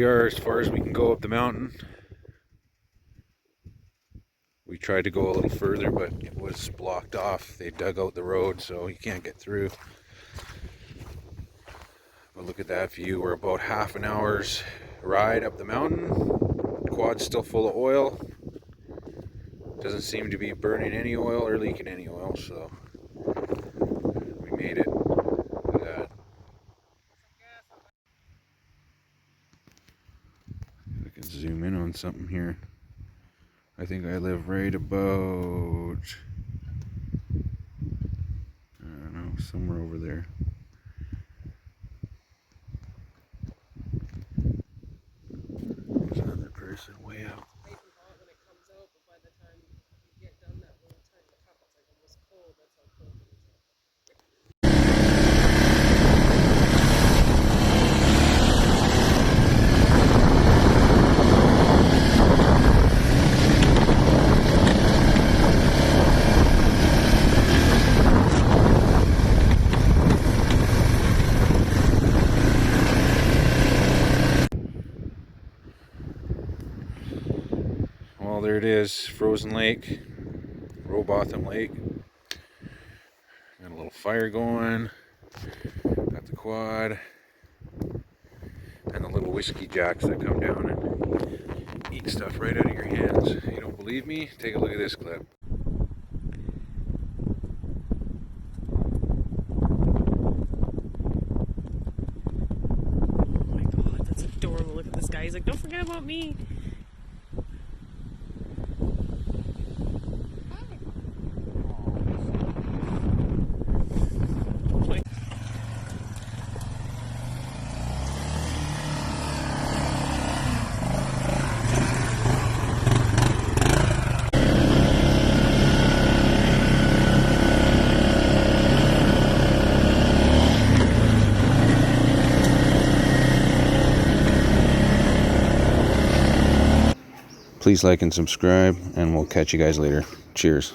we are as far as we can go up the mountain. We tried to go a little further, but it was blocked off. They dug out the road, so you can't get through. But look at that view. We're about half an hour's ride up the mountain. Quad's still full of oil. Doesn't seem to be burning any oil or leaking any oil, so we made it. Look at that. I can zoom in on something here. I think I live right about, I don't know, somewhere over there. There's another person way out. Well, there it is, Frozen Lake, Robotham Lake. Got a little fire going, got the quad, and the little whiskey jacks that come down and eat stuff right out of your hands. You don't believe me? Take a look at this clip. Oh my god, that's adorable. Look at this guy. He's like, don't forget about me. Please like and subscribe, and we'll catch you guys later. Cheers.